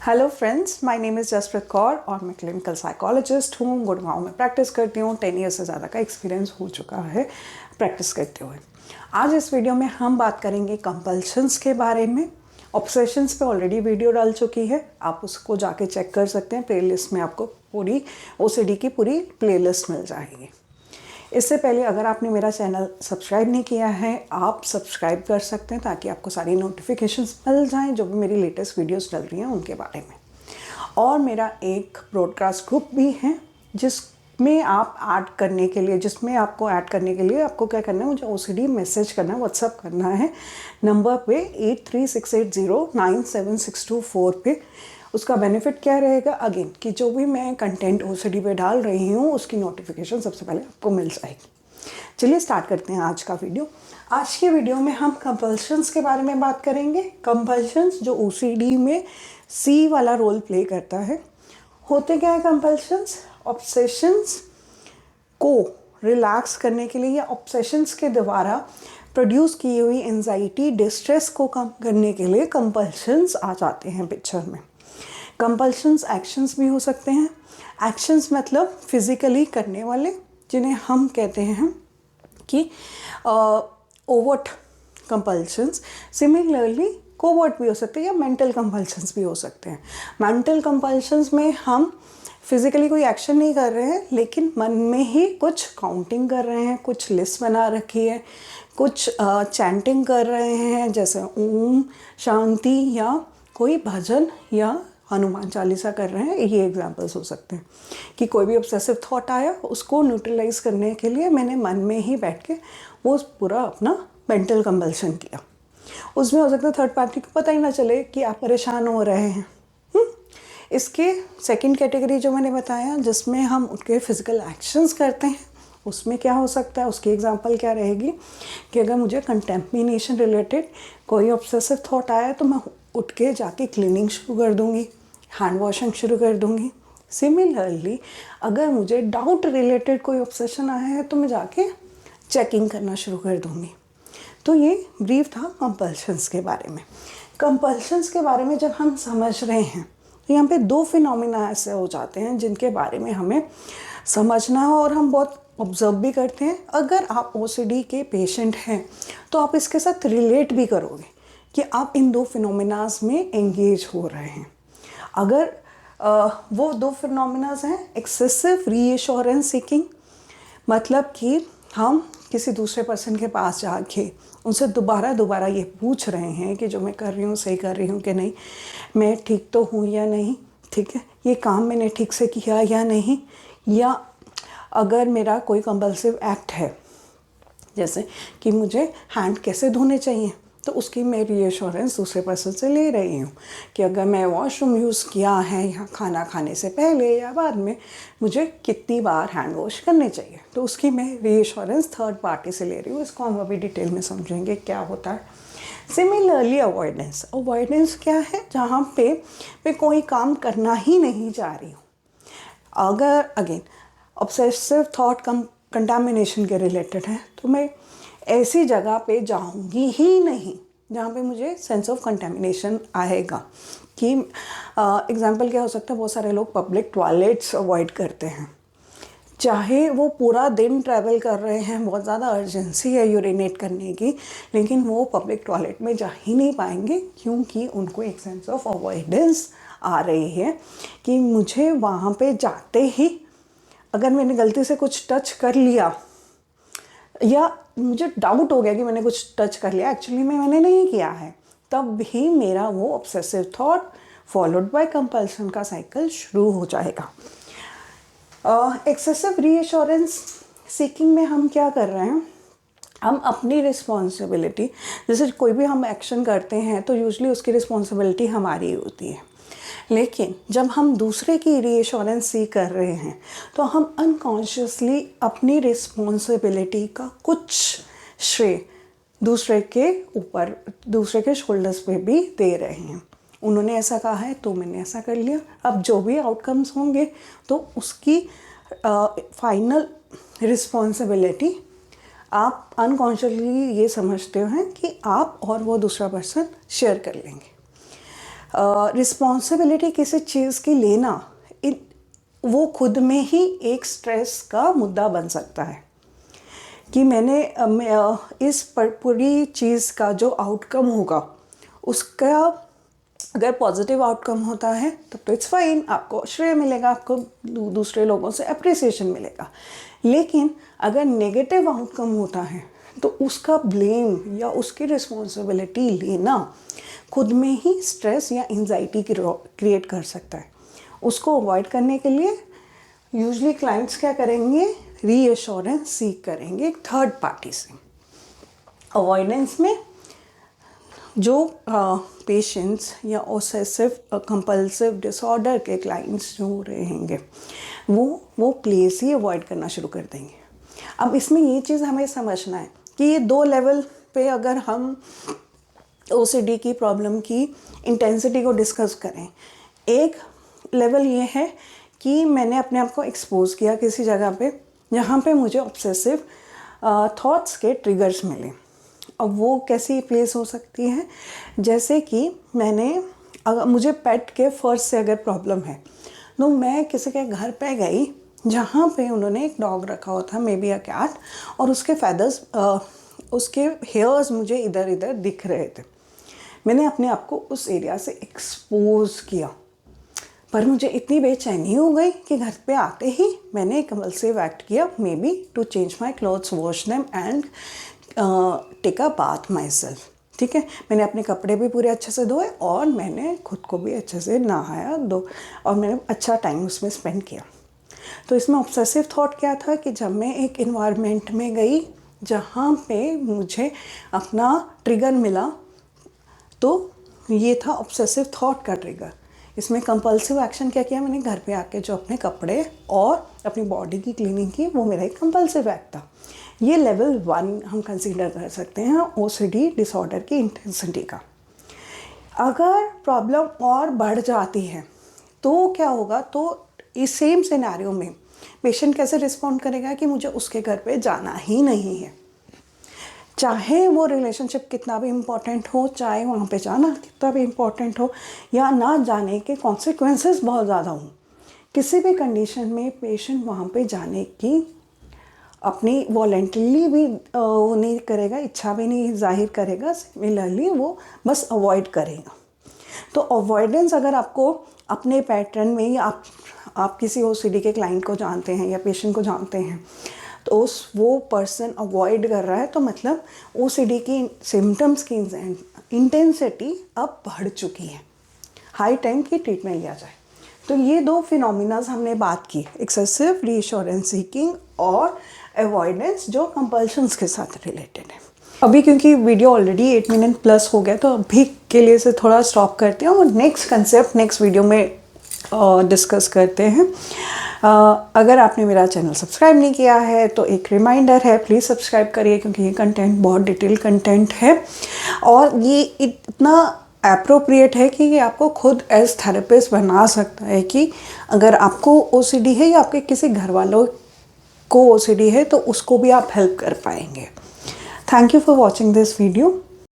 Hello friends, my name is Jaspreet Kaur और मैं clinical psychologist हूँ। गुड़गांव में प्रैक्टिस करती हूँ। 10 ईयर से ज़्यादा का एक्सपीरियंस हो चुका है प्रैक्टिस करते हुए। आज इस वीडियो में हम बात करेंगे कंपल्शंस के बारे में। ऑब्सेशंस पे ऑलरेडी वीडियो डाल चुकी है, आप उसको जाके चेक कर सकते हैं। प्लेलिस्ट में आपको पूरी OCD की पूरी प्लेलिस्ट मिल जाएगी। इससे पहले अगर आपने मेरा चैनल सब्सक्राइब नहीं किया है, आप सब्सक्राइब कर सकते हैं ताकि आपको सारी नोटिफिकेशंस मिल जाएं जो भी मेरी लेटेस्ट वीडियोस डल रही हैं उनके बारे में। और मेरा एक ब्रॉडकास्ट ग्रुप भी है जिसमें आपको ऐड करने के लिए आपको क्या करना है, मुझे OCD मैसेज करना है, व्हाट्सअप करना है नंबर पे 8368097624 पे। उसका बेनिफिट क्या रहेगा, अगेन कि जो भी मैं कंटेंट OCD पे डाल रही हूँ उसकी नोटिफिकेशन सबसे पहले आपको मिल जाएगी। चलिए स्टार्ट करते हैं आज का वीडियो। आज के वीडियो में हम कंपल्शंस के बारे में बात करेंगे। कंपल्शंस जो OCD में C वाला रोल प्ले करता है। होते क्या है कंपल्शंस? ऑब्सेशंस को रिलैक्स करने के लिए या ऑब्सेशंस के द्वारा प्रोड्यूस की हुई एंजाइटी, डिस्ट्रेस को कम करने के लिए कंपल्शंस आ जाते हैं पिक्चर में। कंपल्शंस एक्शंस भी हो सकते हैं। एक्शंस मतलब फिजिकली करने वाले, जिन्हें हम कहते हैं कि ओवर्ट कंपल्शंस। सिमिलरली कोवर्ट भी हो सकते हैं या मेंटल कंपल्शंस भी हो सकते हैं। मेंटल कंपल्शंस में हम फिजिकली कोई एक्शन नहीं कर रहे हैं, लेकिन मन में ही कुछ काउंटिंग कर रहे हैं, कुछ लिस्ट बना रखी है, कुछ चैंटिंग कर रहे हैं जैसे ओम शांति, या कोई भजन या हनुमान चालीसा कर रहे हैं। ये एग्जांपल्स हो सकते हैं कि कोई भी ऑब्सेसिव थॉट आया, उसको न्यूट्रलाइज करने के लिए मैंने मन में ही बैठ के वो पूरा अपना मेंटल कंपल्शन किया। उसमें हो सकता है थर्ड पार्टी को पता ही ना चले कि आप परेशान हो रहे हैं। इसके सेकंड कैटेगरी जो मैंने बताया, जिसमें हम उनके फिजिकल एक्शंस करते हैं, उसमें क्या हो सकता है, उसकी एग्जांपल क्या रहेगी कि अगर मुझे कंटेमिनेशन रिलेटेड कोई ऑब्सेसिव थॉट आया तो मैं उठ के जाके क्लीनिंग शुरू कर दूँगी, हैंड वॉशिंग शुरू कर दूँगी। सिमिलरली अगर मुझे डाउट रिलेटेड कोई ऑब्सेशन आया है तो मैं जाके चेकिंग करना शुरू कर दूँगी। तो ये ब्रीफ था कंपल्शंस के बारे में। कंपल्शंस के बारे में जब हम समझ रहे हैं तो यहाँ पे दो फिनोमिना ऐसे हो जाते हैं जिनके बारे में हमें समझना है और हम बहुत ऑब्जर्व भी करते हैं। अगर आप OCD के पेशेंट हैं तो आप इसके साथ रिलेट भी करोगे कि आप इन दो फिनोमिनाज में एंगेज हो रहे हैं। अगर वो दो फिनोमिनाज हैं, एक्सेसिव रीएश्योरेंस सीकिंग, मतलब कि हम किसी दूसरे पर्सन के पास जाके उनसे दोबारा ये पूछ रहे हैं कि जो मैं कर रही हूँ सही कर रही हूँ कि नहीं, मैं ठीक तो हूँ या नहीं, ठीक है, ये काम मैंने ठीक से किया या नहीं। या अगर मेरा कोई कंपल्सिव एक्ट है, जैसे कि मुझे हैंड कैसे धोने चाहिए, तो उसकी मैं रीएश्योरेंस दूसरे पर्सन से ले रही हूँ कि अगर मैं वॉशरूम यूज़ किया है या खाना खाने से पहले या बाद में, मुझे कितनी बार हैंड वॉश करने चाहिए, तो उसकी मैं रीएश्योरेंस थर्ड पार्टी से ले रही हूँ। इसको हम अभी डिटेल में समझेंगे क्या होता है। सिमिलरली अवॉइडेंस क्या है, जहाँ पे मैं कोई काम करना ही नहीं चाह रही हूँ। अगर अगेन ऑब्सेसिव थॉट कंटामिनेशन के रिलेटेड है तो मैं ऐसी जगह पे जाऊंगी ही नहीं जहाँ पे मुझे सेंस ऑफ कंटामिनेशन आएगा। कि एग्जांपल क्या हो सकता है, बहुत सारे लोग पब्लिक टॉयलेट्स अवॉइड करते हैं, चाहे वो पूरा दिन ट्रैवल कर रहे हैं, बहुत ज़्यादा अर्जेंसी है यूरिनेट करने की, लेकिन वो पब्लिक टॉयलेट में जा ही नहीं पाएंगे क्योंकि उनको एक सेंस ऑफ अवॉइडेंस आ रही है कि मुझे वहाँ पे जाते ही अगर मैंने गलती से कुछ टच कर लिया या मुझे डाउट हो गया कि मैंने कुछ टच कर लिया, एक्चुअली में मैंने नहीं किया है, तब भी मेरा वो obsessive thought followed by compulsion का साइकिल शुरू हो जाएगा। एक्सेसिव रीएश्योरेंस सीकिंग में हम क्या कर रहे हैं, हम अपनी रिस्पॉन्सिबिलिटी, जैसे कोई भी हम एक्शन करते हैं तो यूजुअली उसकी रिस्पॉन्सिबिलिटी हमारी होती है, लेकिन जब हम दूसरे की रीएश्योरेंस सीख कर रहे हैं तो हम अनकॉन्शियसली अपनी रिस्पॉन्सिबिलिटी का कुछ श्रेय दूसरे के ऊपर, दूसरे के शोल्डर्स पे भी दे रहे हैं। उन्होंने ऐसा कहा है तो मैंने ऐसा कर लिया, अब जो भी आउटकम्स होंगे तो उसकी फाइनल रिस्पॉन्सिबिलिटी आप अनकॉन्शियसली ये समझते हैं कि आप और वो दूसरा पर्सन शेयर कर लेंगे। रिस्पॉन्सिबिलिटी किसी चीज़ की लेना वो खुद में ही एक स्ट्रेस का मुद्दा बन सकता है कि मैंने इस पूरी चीज़ का जो आउटकम होगा उसका अगर पॉजिटिव आउटकम होता है तब तो इट्स फाइन, आपको श्रेय मिलेगा, आपको दूसरे लोगों से अप्रिसिएशन मिलेगा। लेकिन अगर नेगेटिव आउटकम होता है तो उसका ब्लेम या उसकी रिस्पॉन्सिबिलिटी लेना खुद में ही स्ट्रेस या एंजाइटी क्रिएट कर सकता है। उसको अवॉइड करने के लिए यूजुअली क्लाइंट्स क्या करेंगे, रीएश्योरेंस सीख करेंगे एक थर्ड पार्टी से। अवॉइडेंस में जो पेशेंट्स या ऑब्सेसिव कंपल्सिव डिसऑर्डर के क्लाइंट्स जो रहेंगे वो प्लेस ही अवॉइड करना शुरू कर देंगे। अब इसमें ये चीज़ हमें समझना है कि ये दो लेवल पे अगर हम ओसीडी की प्रॉब्लम की इंटेंसिटी को डिस्कस करें, एक लेवल ये है कि मैंने अपने आप को एक्सपोज किया किसी जगह पे जहाँ पे मुझे ऑब्सेसिव थॉट्स के ट्रिगर्स मिले। अब वो कैसी प्लेस हो सकती है, जैसे कि अगर मुझे पेट के फर्स्ट से अगर प्रॉब्लम है तो मैं किसी के घर पे गई जहाँ पे उन्होंने एक डॉग रखा हुआ था, मे बी अ कैट, और उसके फेदर्स उसके हेयर्स मुझे इधर इधर दिख रहे थे। मैंने अपने आप को उस एरिया से एक्सपोज किया, पर मुझे इतनी बेचैनी हो गई कि घर पे आते ही मैंने एक कंपल्सिव एक्ट किया, maybe to change my clothes, wash them and take a bath myself. ठीक है, मैंने अपने कपड़े भी पूरे अच्छे से धोए और मैंने खुद को भी अच्छे से नहाया और मैंने अच्छा टाइम उसमें स्पेंड किया। तो इसमें ऑब्सेसिव थॉट क्या था कि जब मैं एक इन्वायरमेंट में गई जहाँ पे मुझे अपना ट्रिगर मिला, तो ये था ऑब्सेसिव थॉट का ट्रिगर। इसमें कंपल्सिव एक्शन क्या किया, मैंने घर पे आके जो अपने कपड़े और अपनी बॉडी की क्लीनिंग की, वो मेरा एक कंपल्सिव एक्ट था। ये लेवल 1 हम कंसीडर कर सकते हैं ओसीडी डिसऑर्डर की इंटेंसिटी का। अगर प्रॉब्लम और बढ़ जाती है तो क्या होगा, तो इस सेम सिनेरियो में पेशेंट कैसे रिस्पॉन्ड करेगा कि मुझे उसके घर पे जाना ही नहीं है, चाहे वो रिलेशनशिप कितना भी इम्पोर्टेंट हो, चाहे वहाँ पे जाना कितना भी इम्पोर्टेंट हो, या ना जाने के कॉन्सिक्वेंसेस बहुत ज़्यादा हों, किसी भी कंडीशन में पेशेंट वहाँ पे जाने की अपनी वॉलेंटरली भी वो नहीं करेगा, इच्छा भी नहीं जाहिर करेगा, सिमिलरली वो बस अवॉइड करेगा। तो अवॉइडेंस अगर आपको अपने पैटर्न में, या आप किसी ओसीडी के क्लाइंट को जानते हैं या पेशेंट को जानते हैं, तो वो पर्सन अवॉइड कर रहा है, तो मतलब ओसीडी की सिम्टम्स की इंटेंसिटी अब बढ़ चुकी है, हाई टाइम की ट्रीटमेंट लिया जाए। तो ये दो फिनोमिनाज हमने बात की, एक्सेसिव रीअश्योरेंस सीकिंग और अवॉइडेंस जो कंपल्शंस के साथ रिलेटेड है। अभी क्योंकि वीडियो ऑलरेडी 8 मिनट प्लस हो गया, तो अभी के लिए से थोड़ा स्टॉप करते हैं और नेक्स्ट कंसेप्ट नेक्स्ट वीडियो में डिस्कस करते हैं। अगर आपने मेरा चैनल सब्सक्राइब नहीं किया है तो एक रिमाइंडर है, प्लीज़ सब्सक्राइब करिए, क्योंकि ये कंटेंट बहुत डिटेल कंटेंट है और ये इतना एप्रोप्रिएट है कि ये आपको खुद एज थेरेपिस्ट बना सकता है कि अगर आपको ओसीडी है या आपके किसी घर वालों को ओसीडी है तो उसको भी आप हेल्प कर पाएंगे। Thank you for watching this video.